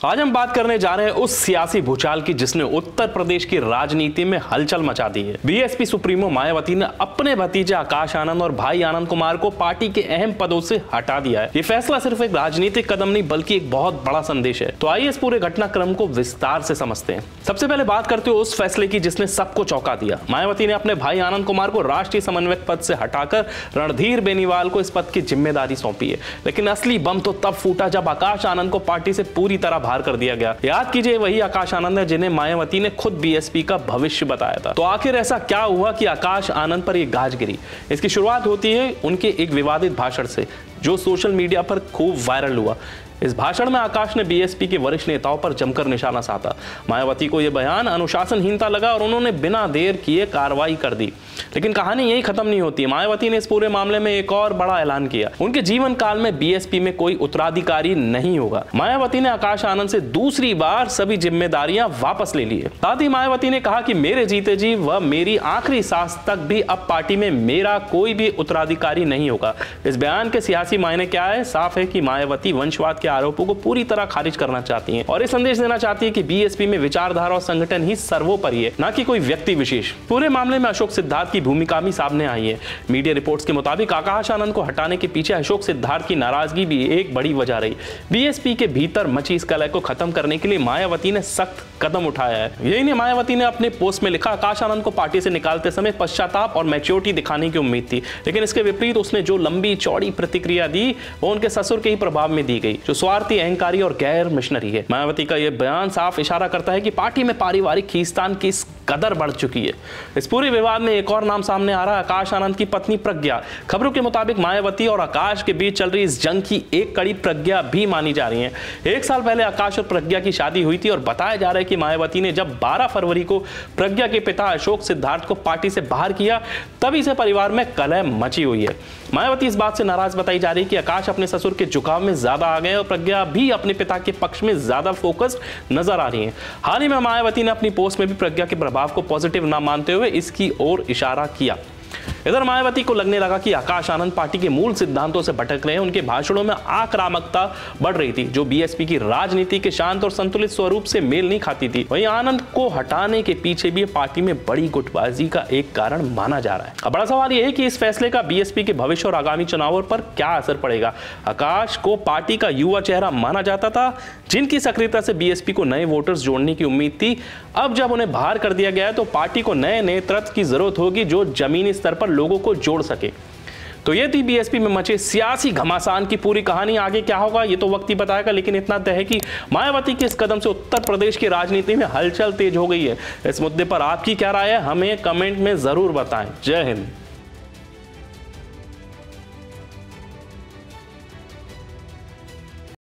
आज हम बात करने जा रहे हैं उस सियासी भूचाल की जिसने उत्तर प्रदेश की राजनीति में हलचल मचा दी है। बीएसपी सुप्रीमो मायावती ने अपने भतीजे आकाश आनंद और भाई आनंद कुमार को पार्टी के अहम पदों से हटा दिया है। ये फैसला सिर्फ एक राजनीतिक कदम नहीं बल्कि एक बहुत बड़ा संदेश है। तो आइए इस पूरे घटनाक्रम को विस्तार से समझते हैं। सबसे पहले बात करते हैं उस फैसले की जिसने सबको चौंका दिया। मायावती ने अपने भाई आनंद कुमार को राष्ट्रीय समन्वयक पद से हटाकर रणधीर बेनीवाल को इस पद की जिम्मेदारी सौंपी है। लेकिन असली बम तो तब फूटा जब आकाश आनंद को पार्टी से पूरी तरह बाहर कर दिया गया। याद कीजिए वही आकाश आनंद है जिन्हें मायावती ने खुद बीएसपी का भविष्य बताया था। तो आखिर ऐसा क्या हुआ कि आकाश आनंद पर यह गाज गिरी? इसकी शुरुआत होती है उनके एक विवादित भाषण से जो सोशल मीडिया पर खूब वायरल हुआ। इस भाषण में आकाश ने बीएसपी के वरिष्ठ नेताओं पर जमकर निशाना साधा। मायावती को यह बयान अनुशासनहीनता लगा और उन्होंने बिना देर किए कार्रवाई कर दी। लेकिन कहानी यही खत्म नहीं होती। मायावती ने इस पूरे मामले में एक और बड़ा ऐलान किया। उनके जीवन काल में बीएसपी में कोई उत्तराधिकारी नहीं होगा। मायावती ने आकाश आनंद से दूसरी बार सभी जिम्मेदारियां वापस ले ली है। साथ ही मायावती ने कहा कि मेरे जीते जी व मेरी आखिरी सांस तक भी अब पार्टी में मेरा कोई भी उत्तराधिकारी नहीं होगा। इस बयान के सियासी मायने क्या है? साफ है कि मायावती वंशवाद के आरोपों को पूरी तरह खारिज करना चाहती हैं और ये संदेश देना चाहती है कि बीएसपी में विचारधारा और संगठन ही सर्वोपरि है, ना कि कोई व्यक्ति विशेष। पूरे मामले में अशोक सिद्धार्थ की भूमिका भी सामने आई है। मीडिया रिपोर्ट्स के मुताबिक आकाश आनंद को हटाने के पीछे अशोक सिद्धार्थ की नाराजगी भी एक बड़ी वजह रही। बीएसपी के भीतर मची इस कलह को खत्म करने के लिए मायावती ने सख्त कदम उठाया है। यही नहीं, मायावती ने अपने पोस्ट में लिखा, आकाश आनंद को पार्टी से निकालते समय पश्चाताप और मैच्योरिटी दिखाने की उम्मीद थी, लेकिन इसके विपरीत उसने जो लंबी चौड़ी प्रतिक्रिया दी वो उनके ससुर के ही प्रभाव में दी गई, जो स्वार्थी, अहंकारी और गैर मिशनरी है। मायावती का यह बयान साफ इशारा करता है कि पार्टी में पारिवारिक खींचतान किस कदर बढ़ चुकी है। इस पूरे विवाद में एक और नाम सामने आ रहा है, आकाश आनंद की पत्नी प्रज्ञा। खबरों के मुताबिक मायावती और आकाश के बीच चल रही इस जंग की एक कड़ी प्रज्ञा भी मानी जा रही है। एक साल पहले आकाश और प्रज्ञा की शादी हुई थी और बताया जा रहा है कि मायावती ने जब 12 फरवरी को प्रज्ञा के पिता अशोक सिद्धार्थ को पार्टी से बाहर किया तभी से परिवार में कलह मची हुई है। मायावती इस बात से नाराज बताई जा रही है कि आकाश अपने ससुर के झुकाव में ज्यादा आ गए और प्रज्ञा भी अपने पिता के पक्ष में ज्यादा फोकस्ड नजर आ रही है। हाल ही में मायावती ने अपनी पोस्ट में भी प्रज्ञा के प्रभाव को पॉजिटिव ना मानते हुए इसकी ओर इशारा किया। इधर मायावती को लगने लगा कि आकाश आनंद पार्टी के मूल सिद्धांतों से भटक रहे हैं। उनके भाषणों में आक्रामकता बढ़ रही थी जो बीएसपी की राजनीति के शांत और संतुलित स्वरूप से मेल नहीं खाती थी। वहीं आनंद को हटाने के पीछे भी पार्टी में बड़ी गुटबाजी का एक कारण माना जा रहा है। अब बड़ा सवाल यह है कि इस फैसले का बीएसपी के भविष्य और आगामी चुनावों पर क्या असर पड़ेगा। आकाश को पार्टी का युवा चेहरा माना जाता था, जिनकी सक्रियता से बीएसपी को नए वोटर्स जोड़ने की उम्मीद थी। अब जब उन्हें बाहर कर दिया गया है तो पार्टी को नए नेतृत्व की जरूरत होगी जो जमीनी स्तर पर लोगों को जोड़ सके। तो ये थी बीएसपी में मचे सियासी घमासान की पूरी कहानी। आगे क्या होगा ये तो वक्त ही बताएगा, लेकिन इतना तय है कि मायावती के इस कदम से उत्तर प्रदेश की राजनीति में हलचल तेज हो गई है। इस मुद्दे पर आपकी क्या राय है हमें कमेंट में जरूर बताएं। जय हिंद।